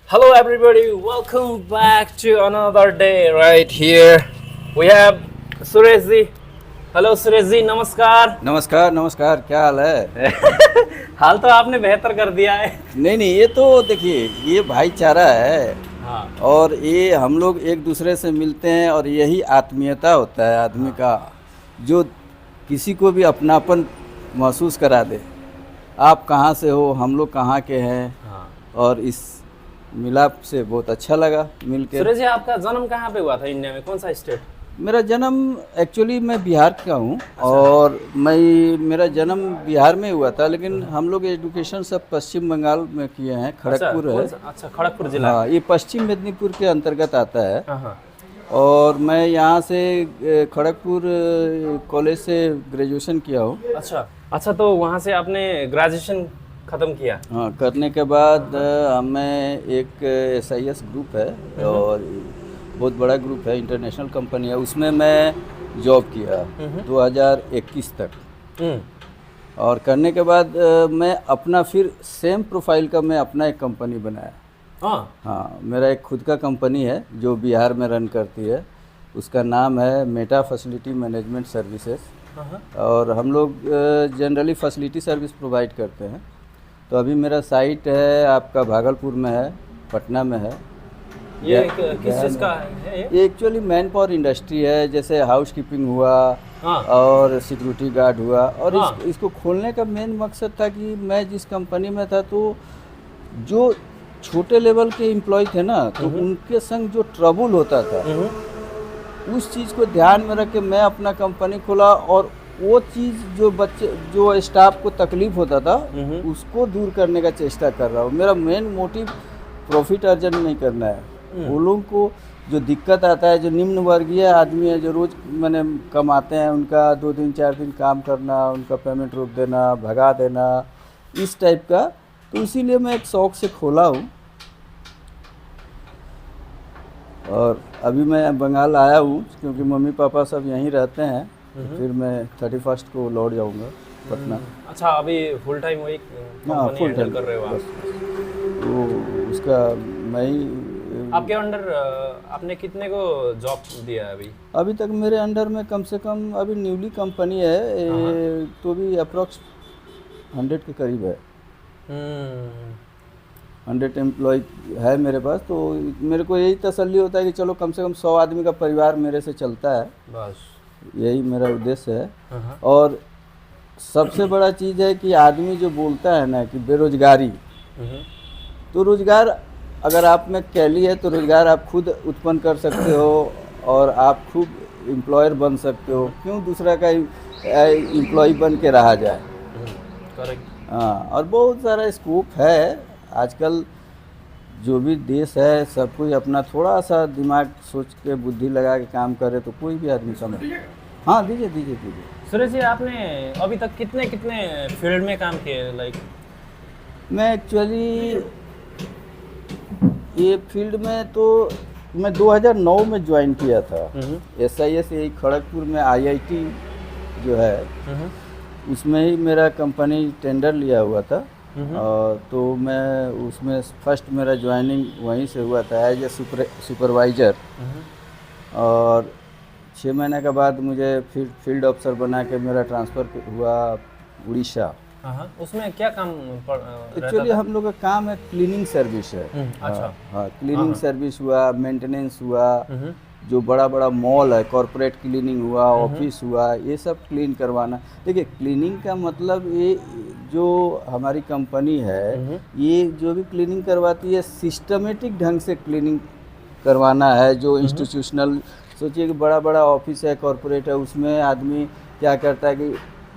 Hello, everybody. Welcome back to another day. Right here, we have Suresh ji. Hello, Suresh ji. नमस्कार. नमस्कार नमस्कार, क्या हाल है? हाल तो आपने बेहतर कर दिया है. नहीं नहीं, ये तो देखिए, ये भाईचारा है। हाँ. और ये हम लोग एक दूसरे से मिलते हैं और यही आत्मीयता होता है आदमी का, जो किसी को भी अपनापन महसूस करा दे। आप कहाँ से हो, हम लोग कहाँ के हैं। हाँ. और इस मिलाप से बहुत अच्छा लगा मिलके। सुरेश जी, आपका जन्म कहाँ पे हुआ था इंडिया में? कौन सा स्टेट? मेरा जन्म एक्चुअली मैं बिहार का हूँ। और मेरा जन्म बिहार में हुआ था, लेकिन हम लोग एजुकेशन सब पश्चिम बंगाल में किए हैं। खड़गपुर है। अच्छा, खड़गपुर जिला. हाँ, ये पश्चिम मेदिनीपुर के अंतर्गत आता है। हाँ. और मैं यहाँ से खड़गपुर कॉलेज से ग्रेजुएशन किया हूँ। अच्छा, तो वहाँ से आपने ग्रेजुएशन खत्म किया? हाँ, करने के बाद हमें एक SIS ग्रुप है और बहुत बड़ा ग्रुप है, इंटरनेशनल कंपनी है, उसमें मैं जॉब किया 2021 तक। और करने के बाद मैं अपना फिर सेम प्रोफाइल का मैं अपना एक कंपनी बनाया। हाँ, मेरा एक खुद का कंपनी है जो बिहार में रन करती है। उसका नाम है मेटा फैसिलिटी मैनेजमेंट सर्विसेज। और हम लोग जनरली फैसिलिटी सर्विस प्रोवाइड करते हैं। तो अभी मेरा साइट है आपका भागलपुर में है, पटना में है। ये किस चीज़ का है ये? एक्चुअली मैन पावर इंडस्ट्री है, जैसे हाउस कीपिंग हुआ। हाँ. और सिक्योरिटी गार्ड हुआ। और हाँ. इसको खोलने का मेन मकसद था कि मैं जिस कंपनी में था, तो जो छोटे लेवल के एम्प्लॉय थे ना, तो उनके संग जो ट्रबल होता था, उस चीज़ को ध्यान में रख के मैं अपना कंपनी खोला। और वो चीज़ जो स्टाफ को तकलीफ होता था, उसको दूर करने का चेष्टा कर रहा हूँ। मेरा मेन मोटिव प्रॉफिट अर्जन नहीं करना है। वो लोगों को जो दिक्कत आता है, जो निम्न वर्गीय आदमी है, जो रोज़ मैंने कमाते हैं, उनका 2 दिन 4 दिन काम करना, उनका पेमेंट रोक देना, भगा देना, इस टाइप का। तो इसीलिए मैं एक शौक़ से खोला हूँ। और अभी मैं बंगाल आया हूँ क्योंकि मम्मी पापा सब यहीं रहते हैं। तो फिर मैं 31 को लौट जाऊँगा पटना। अच्छा, अभी फुल टाइम वही कंपनी हैंडल कर रहे हो आप? तो उसका मैं ही आपके अंडर आपने कितने को जॉब दिया है अभी? अभी तक मेरे अंडर में कम से कम, अभी न्यूली कंपनी है, तो भी अप्रॉक्स 100 के करीब है। 100 एम्प्लॉय है मेरे पास। तो मेरे को यही तसल्ली होता है कि चलो कम से कम 100 आदमी का परिवार मेरे से चलता है। बस यही मेरा उद्देश्य है। और सबसे बड़ा चीज़ है कि आदमी जो बोलता है ना कि बेरोजगारी, तो रोज़गार अगर आप में कैली है तो रोज़गार आप खुद उत्पन्न कर सकते हो और आप खुद एम्प्लॉयर बन सकते हो। क्यों दूसरा का एम्प्लॉय बन के रहा जाए? करेक्ट। हाँ, और बहुत सारा स्कोप है आजकल। जो भी देश है, सब कोई अपना थोड़ा सा दिमाग सोच के, बुद्धि लगा के काम करे तो कोई भी आदमी समझ। हाँ, दीजिए। सुरेश जी, आपने अभी तक कितने फील्ड में काम किए? लाइक मैं एक्चुअली ये फील्ड में तो मैं 2009 में ज्वाइन किया था। SIS यही खड़गपुर में IIT जो है, उसमें ही मेरा कंपनी टेंडर लिया हुआ था। तो मैं उसमें फर्स्ट मेरा ज्वाइनिंग वहीं से हुआ था एज ए सुपरवाइज़र। और 6 महीने के बाद मुझे फिर फील्ड अफसर बना के मेरा ट्रांसफ़र हुआ उड़ीसा। उसमें क्या काम एक्चुअली हम लोग का काम है क्लीनिंग सर्विस है। अच्छा। हाँ, क्लीनिंग सर्विस हुआ, मेंटेनेंस हुआ, जो बड़ा बड़ा मॉल है, कॉरपोरेट क्लीनिंग हुआ, ऑफिस हुआ, ये सब क्लीन करवाना। देखिए, क्लीनिंग का मतलब ये जो हमारी कंपनी है, ये जो भी क्लीनिंग करवाती है, सिस्टमेटिक ढंग से क्लीनिंग करवाना है। जो इंस्टीट्यूशनल, सोचिए कि बड़ा बड़ा ऑफिस है, कॉरपोरेट है, उसमें आदमी क्या करता है कि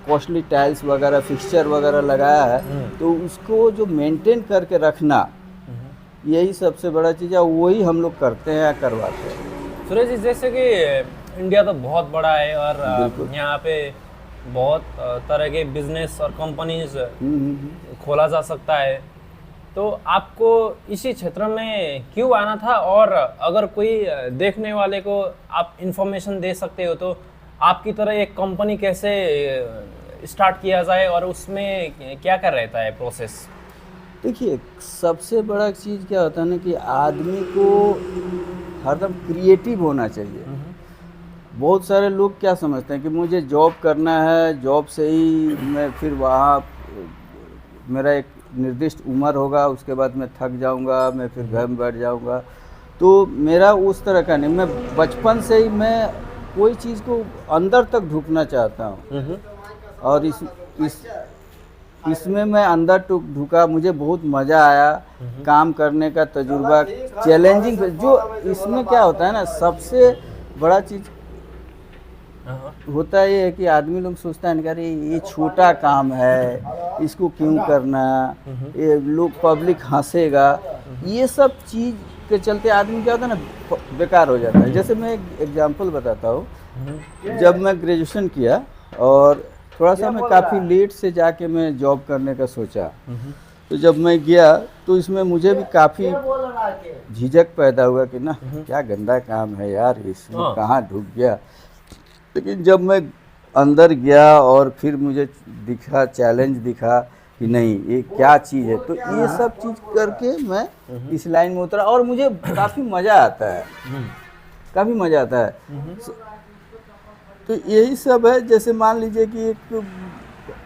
कॉस्टली टाइल्स वगैरह, फिक्सचर वगैरह लगाया है, तो उसको जो मेंटेन करके रखना, यही सबसे बड़ा चीज़ है। वही हम लोग करते हैं या करवाते हैं। सुरेश जी, जैसे कि इंडिया तो बहुत बड़ा है और यहाँ पे बहुत तरह के बिजनेस और कंपनीज खोला जा सकता है। तो आपको इसी क्षेत्र में क्यों आना था? और अगर कोई देखने वाले को आप इंफॉर्मेशन दे सकते हो तो आपकी तरह एक कंपनी कैसे स्टार्ट किया जाए और उसमें क्या क्या रहता है प्रोसेस? देखिए, सबसे बड़ा चीज़ क्या होता है ना कि आदमी को हरदम क्रिएटिव होना चाहिए। बहुत सारे लोग क्या समझते हैं कि मुझे जॉब करना है, जॉब से ही मैं फिर वहाँ मेरा एक निर्दिष्ट उम्र होगा, उसके बाद मैं थक जाऊँगा, मैं फिर घर में बैठ जाऊँगा। तो मेरा उस तरह का नहीं, मैं बचपन से ही मैं कोई चीज़ को अंदर तक ढूँकना चाहता हूँ और इसमें मैं अंदर ढुका, मुझे बहुत मज़ा आया काम करने का तजुर्बा, चैलेंजिंग। जो इसमें क्या होता है ना, सबसे बड़ा चीज़ होता ये है कि आदमी लोग सोचता है ना कि अरे ये छोटा काम है, इसको क्यों करना, ये लोग पब्लिक हंसेगा, ये सब चीज़ के चलते आदमी क्या होता है ना बेकार हो जाता है। जैसे मैं एक एग्जांपल बताता हूँ, जब मैं ग्रेजुएशन किया और थोड़ा सा मैं काफ़ी लेट से जाके मैं जॉब करने का सोचा, तो जब मैं गया तो इसमें मुझे भी काफ़ी झिझक पैदा हुआ कि ना क्या गंदा काम है यार, इसमें कहाँ ढुक गया। लेकिन जब मैं अंदर गया और फिर मुझे दिखा, चैलेंज दिखा कि नहीं ये क्या चीज़ है, तो ये सब चीज़ करके मैं इस लाइन में उतरा और मुझे काफ़ी मज़ा आता है, काफ़ी मज़ा आता है। तो यही सब है। जैसे मान लीजिए कि एक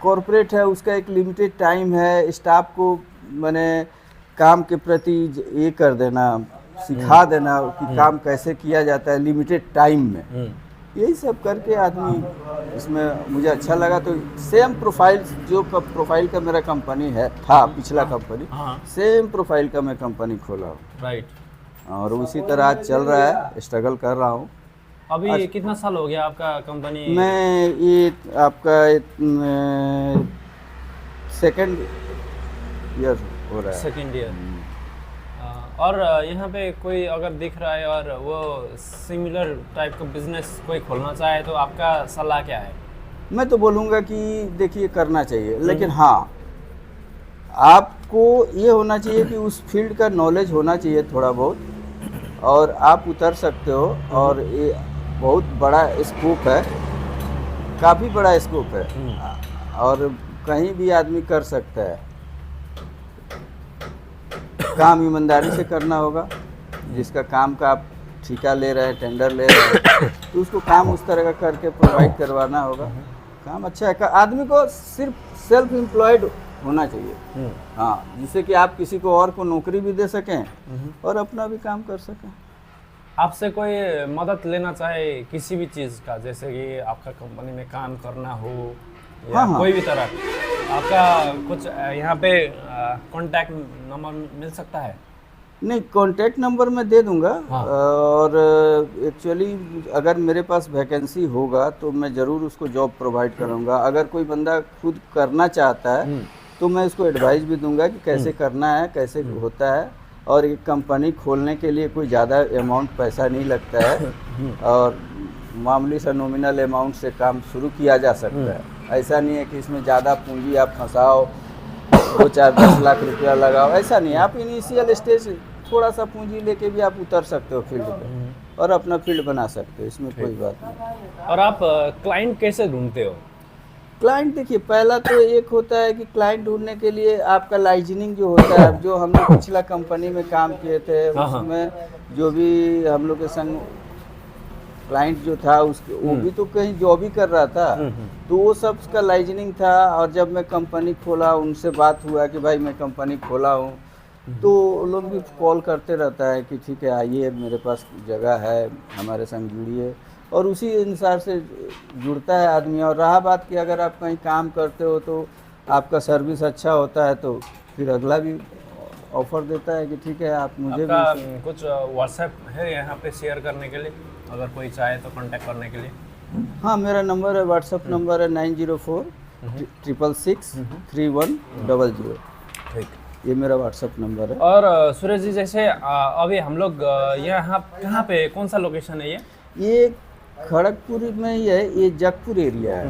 कॉरपोरेट है, उसका एक लिमिटेड टाइम है, स्टाफ को मैंने काम के प्रति ये कर देना, सिखा देना कि काम कैसे किया जाता है लिमिटेड टाइम में। यही सब करके आदमी इसमें मुझे अच्छा लगा। तो सेम प्रोफाइल, जो प्रोफाइल का मेरा कंपनी है था पिछला कंपनी, सेम प्रोफाइल का मैं कंपनी खोला हूँ। राइट। और उसी तरह आज चल रहा है, स्ट्रगल कर रहा हूँ। अभी कितना साल हो गया आपका कंपनी? मैं ये आपका सेकंड ईयर हो रहा है। Second year. और यहाँ पे कोई अगर दिख रहा है और वो सिमिलर टाइप का बिजनेस कोई खोलना चाहे तो आपका सलाह क्या है? मैं तो बोलूँगा कि देखिए करना चाहिए, लेकिन हाँ आपको ये होना चाहिए कि उस फील्ड का नॉलेज होना चाहिए थोड़ा बहुत, और आप उतर सकते हो। और ये बहुत बड़ा स्कोप है, काफ़ी बड़ा स्कोप है और कहीं भी आदमी कर सकता है। काम ईमानदारी से करना होगा, जिसका काम का आप ठेका ले रहे हैं, टेंडर ले रहे हैं, तो उसको काम उस तरह का करके प्रोवाइड करवाना होगा। काम अच्छा है, आदमी को सिर्फ सेल्फ एम्प्लॉयड होना चाहिए, हाँ, जिससे कि आप किसी को और को नौकरी भी दे सकें और अपना भी काम कर सकें। आपसे कोई मदद लेना चाहे किसी भी चीज़ का, जैसे कि आपका कंपनी में काम करना हो या कोई भी तरह, आपका कुछ यहाँ पे कांटेक्ट नंबर मिल सकता है? नहीं, कांटेक्ट नंबर मैं दे दूंगा। और एक्चुअली अगर मेरे पास वैकेंसी होगा तो मैं ज़रूर उसको जॉब प्रोवाइड करूंगा। अगर कोई बंदा खुद करना चाहता है तो मैं उसको एडवाइस भी दूंगा कि कैसे करना है, कैसे होता है। और एक कंपनी खोलने के लिए कोई ज़्यादा अमाउंट पैसा नहीं लगता है और मामूली सा नॉमिनल अमाउंट से काम शुरू किया जा सकता है। ऐसा नहीं है कि इसमें ज़्यादा पूंजी आप फंसाओ, 2-4-10 लाख रुपया लगाओ, ऐसा नहीं है। आप इनिशियल स्टेज थोड़ा सा पूंजी लेके भी आप उतर सकते हो फील्ड पे और अपना फील्ड बना सकते हो, इसमें कोई बात नहीं। और आप क्लाइंट कैसे ढूंढते हो? क्लाइंट देखिए, पहला तो एक होता है कि क्लाइंट ढूंढने के लिए आपका लाइजनिंग जो होता है, जो हम लोग पिछला कंपनी में काम किए थे उसमें जो भी हम लोग के संग क्लाइंट जो था उसके वो भी तो कहीं जॉब ही कर रहा था, तो वो सब का लाइजनिंग था। और जब मैं कंपनी खोला, उनसे बात हुआ कि भाई मैं कंपनी खोला हूँ, तो लोग भी कॉल करते रहता है कि ठीक है आइए, मेरे पास जगह है, हमारे संग जुड़िए, और उसी अनुसार से जुड़ता है आदमी। और रहा बात कि अगर आप कहीं काम करते हो तो आपका सर्विस अच्छा होता है तो फिर अगला भी ऑफर देता है कि ठीक है आप मुझे भी। कुछ व्हाट्सएप है यहाँ पे शेयर करने के लिए, अगर कोई चाहे तो कांटेक्ट करने के लिए? हाँ, मेरा नंबर है, व्हाट्सएप नंबर है 904-666-3100। ठीक, ये मेरा व्हाट्सएप नंबर है। और सूरज जी, जैसे अभी हम लोग यहाँ कहाँ पे, कौन सा लोकेशन है ये खड़गपुर में ही है, ये जगपुर एरिया है।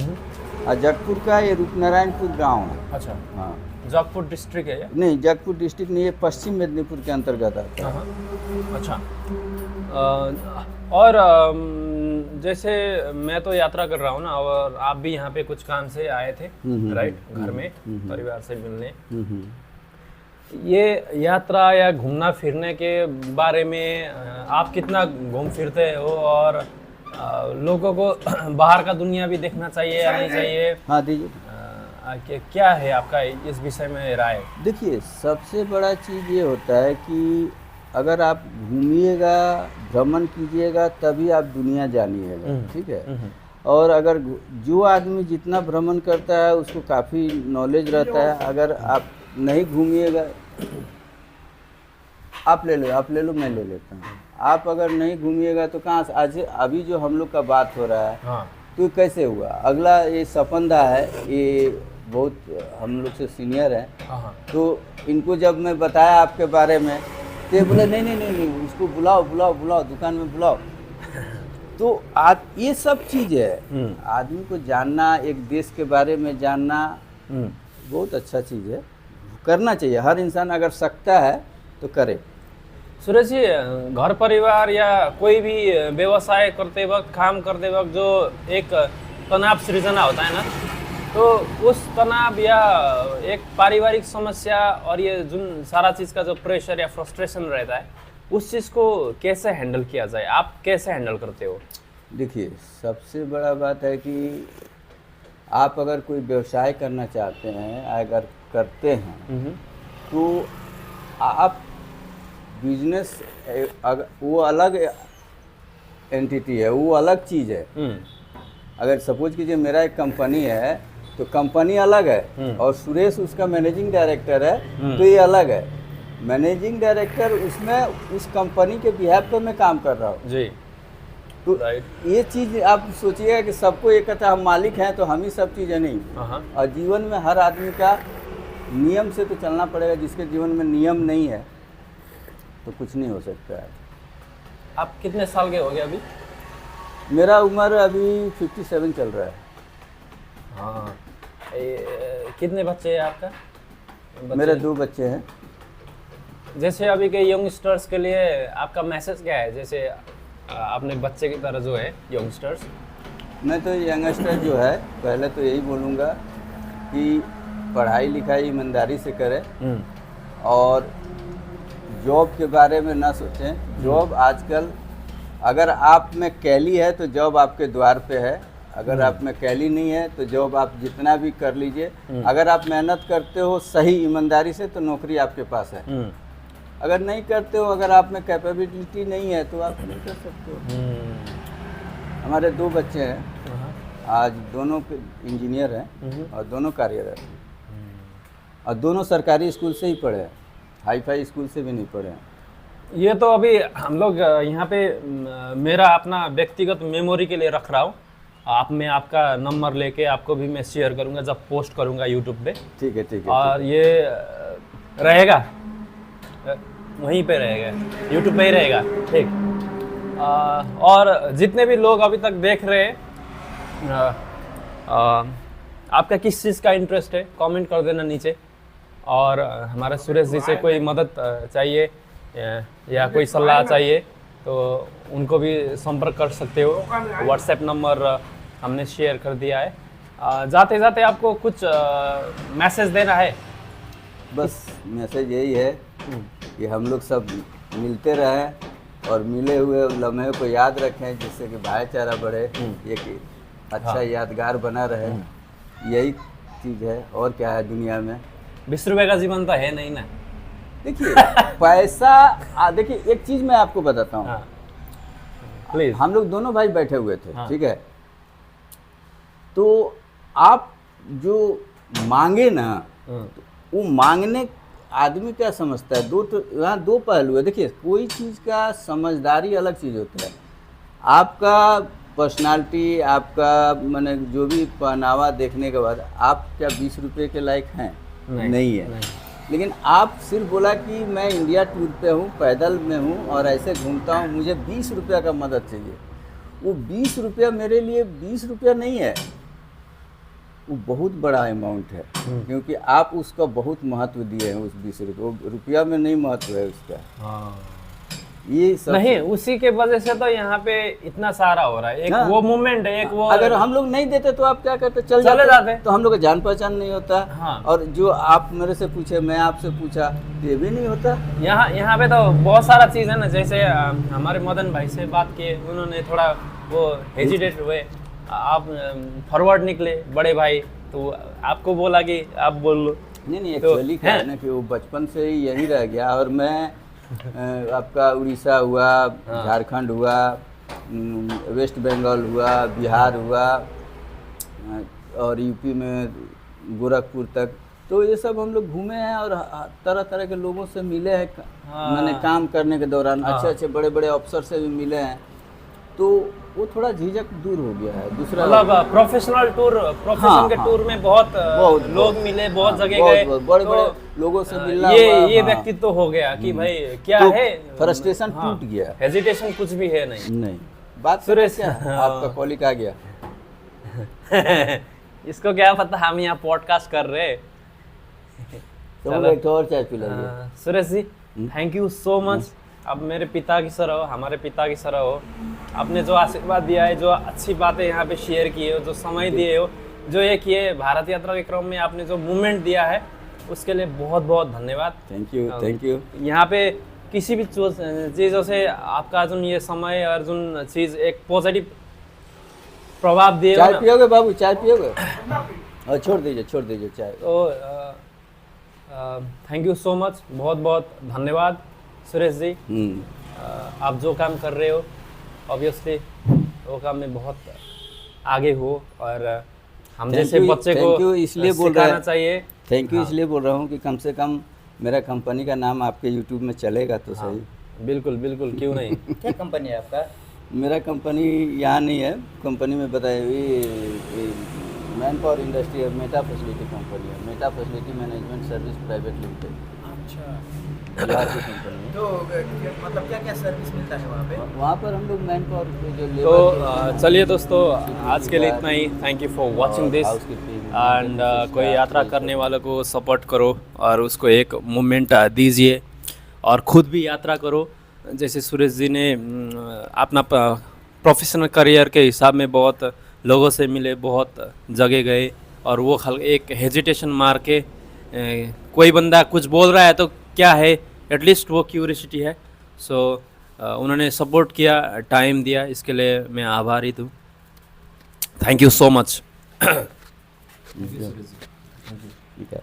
और जगपुर का ये रूपनारायणपुर गांव है। अच्छा, हाँ, जगपुर डिस्ट्रिक्ट है ये? नहीं, जगपुर डिस्ट्रिक्ट नहीं, ये पश्चिम मेदिनीपुर के अंतर्गत आता है। अच्छा। और जैसे मैं तो यात्रा कर रहा हूँ ना, और आप भी यहाँ पे कुछ काम से आए थे, राइट, घर में परिवार से मिलने। ये यात्रा या घूमना फिरने के बारे में आप कितना घूम फिरते हो, और लोगों को बाहर का दुनिया भी देखना चाहिए या नहीं चाहिए? हाँ दीजिए। क्या है आपका इस विषय में राय? देखिए, सबसे बड़ा चीज़ ये होता है कि अगर आप घूमिएगा, भ्रमण कीजिएगा, तभी आप दुनिया जानिएगा, ठीक है। और अगर जो आदमी जितना भ्रमण करता है उसको काफ़ी नॉलेज रहता है। अगर आप नहीं घूमिएगा, आप ले लो, मैं ले लेता हूँ। आप अगर नहीं घूमिएगा तो कहाँ से? आज अभी जो हम लोग का बात हो रहा है, हाँ। तो कैसे हुआ? अगला ये सपंदा है, ये बहुत हम लोग से सीनियर है, हाँ। तो इनको जब मैं बताया आपके बारे में, तो ये बोले नहीं, उसको बुलाओ, दुकान में बुलाओ। तो आज ये सब चीज़ है, आदमी को जानना, एक देश के बारे में जानना बहुत अच्छा चीज़ है, करना चाहिए। हर इंसान अगर सकता है तो करे। सुरेश जी, घर परिवार या कोई भी व्यवसाय करते वक्त, काम करते वक्त जो एक तनाव सृजना होता है ना, तो उस तनाव या एक पारिवारिक समस्या और ये जो सारा चीज़ का जो प्रेशर या फ्रस्ट्रेशन रहता है, उस चीज़ को कैसे हैंडल किया जाए? आप कैसे हैंडल करते हो? देखिए, सबसे बड़ा बात है कि आप अगर कोई व्यवसाय करना चाहते हैं, अगर करते हैं, तो आप बिजनेस वो अलग एंटिटी है, वो अलग चीज़ है। अगर सपोज कीजिए मेरा एक कंपनी है, तो कंपनी अलग है, और सुरेश उसका मैनेजिंग डायरेक्टर है, तो ये अलग है। मैनेजिंग डायरेक्टर उसमें उस कंपनी के बिहाफ पे मैं काम कर रहा हूँ जी। तो ये चीज़ आप सोचिएगा कि सबको एक कहता हम मालिक हैं तो हम ही सब चीज़ें नहीं। और जीवन में हर आदमी का नियम से तो चलना पड़ेगा। जिसके जीवन में नियम नहीं है तो कुछ नहीं हो सकता है। आप कितने साल के हो गए अभी? मेरा उम्र अभी 57 चल रहा है। हाँ। कितने बच्चे हैं आपका? मेरे 2 बच्चे हैं। जैसे अभी के यंगस्टर्स के लिए आपका मैसेज क्या है? जैसे अपने बच्चे की तरह जो है यंगस्टर्स, मैं तो यंगस्टर जो है पहले तो यही बोलूँगा कि पढ़ाई लिखाई ईमानदारी से करें और जॉब के बारे में ना सोचें। जॉब आजकल अगर आप में कैली है तो जॉब आपके द्वार पे है, अगर आप में कैली नहीं है तो जॉब आप जितना भी कर लीजिए। अगर आप मेहनत करते हो सही ईमानदारी से तो नौकरी आपके पास है। अगर नहीं करते हो, अगर आप में कैपेबिलिटी नहीं है तो आप नहीं कर सकते हो। हमारे 2 बच्चे हैं, आज दोनों इंजीनियर हैं और दोनों कार्यरत हैं, और दोनों सरकारी स्कूल से ही पढ़े हैं, हाई फाई स्कूल से भी नहीं पढ़े हैं। ये तो अभी हम लोग यहाँ पे मेरा अपना व्यक्तिगत मेमोरी के लिए रख रहा हूँ। मैं आपका नंबर लेके आपको भी मैं शेयर करूँगा जब पोस्ट करूँगा यूट्यूब पे। ठीक है, ठीक है। और ये रहेगा वहीं पे रहेगा, यूट्यूब पे ही रहेगा, ठीक। और जितने भी लोग अभी तक देख रहे हैं, आपका किस चीज़ का इंटरेस्ट है कमेंट कर देना नीचे। और हमारे सुरेश जी से कोई मदद चाहिए या कोई सलाह चाहिए तो उनको भी संपर्क कर सकते हो। व्हाट्सएप नंबर हमने शेयर कर दिया है। जाते जाते आपको कुछ मैसेज देना है? बस मैसेज यही है कि हम लोग सब मिलते रहें और मिले हुए लम्हे को याद रखें, जिससे कि भाईचारा बढ़े, एक अच्छा यादगार बना रहे। यही चीज़ है, और क्या है दुनिया में। 20 रुपये का जीवन तो है नहीं ना। देखिए पैसा देखिए एक चीज़ मैं आपको बताता हूँ। प्लीज। हम लोग दोनों भाई बैठे हुए थे, ठीक है। तो आप जो मांगे ना, वो मांगने आदमी क्या समझता है, यहाँ 2 पहलू है। देखिए कोई चीज़ का समझदारी अलग चीज़ होता है। आपका पर्सनालिटी, आपका माने जो भी पहनावा देखने के बाद आप क्या 20 रुपये के लायक हैं? नहीं है। लेकिन आप सिर्फ बोला कि मैं इंडिया टूर पे हूँ, पैदल में हूँ और ऐसे घूमता हूँ, मुझे 20 रुपये का मदद चाहिए। वो 20 रुपया मेरे लिए 20 रुपया नहीं है, वो बहुत बड़ा अमाउंट है, क्योंकि आप उसका बहुत महत्व दिए हैं। उस 20 रुपये, रुपया में नहीं महत्व है उसका। ये सब नहीं, उसी के वजह से तो यहाँ पे इतना सारा हो रहा है। एक हाँ। वो मूवमेंट है, एक वो अगर हम लोग नहीं देते तो आप क्या करते, चले जाते। जाते तो हम लोग का जान पहचान नहीं होता। हाँ। और जो आप मेरे से पूछे, मैं आपसे पूछा, तो ये भी नहीं होता। यहाँ पे तो बहुत सारा चीज़ है ना, जैसे हमारे मदन भाई से बात किए, उन्होंने थोड़ा वो हेजिटेट हुए, आप फॉरवर्ड निकले बड़े भाई, तो आपको बोला कि आप बोल लो। नहीं तो एक्चुअली क्या है हैं। ना कि वो बचपन से ही यही रह गया। और मैं आपका उड़ीसा हुआ, झारखंड हुआ, वेस्ट बंगाल हुआ, बिहार हुआ, और यूपी में गोरखपुर तक, तो ये सब हम लोग घूमे हैं और तरह तरह के लोगों से मिले हैं। हाँ। मैंने काम करने के दौरान हाँ। अच्छे अच्छे बड़े बड़े अफसर से भी मिले हैं, तो वो थोड़ा झिझक दूर हो गया है। दूसरा मतलब प्रोफेशनल टूर, प्रोफेशन के हाँ। टूर में बहुत बहुत लोग मिले, बहुत हाँ, जगह बहुत- गए, बहुत बड़े तो, बड़े लोगों से मिलना ये हुआ, ये हाँ। व्यक्तित्व तो हो गया कि भाई क्या तो है, फ्रस्ट्रेशन टूट गया। हेजिटेशन कुछ भी है नहीं। नहीं, बात सुरेश, क्या है? आपका कॉलिक आ गया। इसको क्या पता, हम यहाँ पॉडकास्ट कर रहे हैं। तो चलो। एक और चाय पिलाइए। Suresh ji, thank you so much. अब मेरे पिता की तरह हो, हमारे पिता की तरह हो। आपने जो आशीर्वाद दिया है, जो अच्छी बातें यहाँ पे शेयर की हो, जो समय दिए हो, जो एक ये भारत यात्रा के क्रम में आपने जो मूवमेंट दिया है, उसके लिए बहुत बहुत धन्यवाद। Thank you, thank you. यहाँ पे किसी भी चीज़ों से आपका जो ये समय और जो चीज़ एक पॉजिटिव प्रभाव दिए हो चाय ना, पियोगे बाबू, चाय पियोगे? और छोड़ दीजिए चाय। तो थैंक यू सो मच, बहुत बहुत धन्यवाद सुरेश जी। आप जो काम कर रहे हो, ऑब्वियसली वो काम में बहुत आगे हो, और हम Thank जैसे you, बच्चे thank you, को इसलिए बोल रहा सिखाना है। चाहिए। थैंक यू हाँ। इसलिए बोल रहा हूँ कि कम से कम मेरा कंपनी का नाम आपके यूट्यूब में चलेगा तो हाँ, सही। बिल्कुल बिल्कुल, क्यों नहीं। क्या कंपनी है आपका? मेरा कंपनी यहाँ नहीं है, कंपनी में बताई हुई मैन पावर इंडस्ट्री है, मेटा फैसिलिटी कंपनी है, Meta facility management service private limited, अच्छा, बिहार की कंपनी है। तो मतलब क्या क्या सर्विस मिलता है वहाँ पे? वहाँ पर हम लोग मैन पावर जो तो लेबर चलिए दोस्तों, आज के लिए इतना ही। Thank you for watching this, and कोई यात्रा करने वालों को सपोर्ट करो और उसको एक मूवमेंट दीजिए, और खुद भी यात्रा करो। जैसे सुरेश जी ने अपना प्रोफेशनल करियर के हिसाब में बहुत लोगों से मिले, बहुत जगह गए, और वो एक हेजिटेशन मार के कोई बंदा कुछ बोल रहा है तो क्या है, एटलीस्ट वो क्यूरियोसिटी है। सो उन्होंने सपोर्ट किया, टाइम दिया, इसके लिए मैं आभारी हूँ। Thank you so much. ठीक है।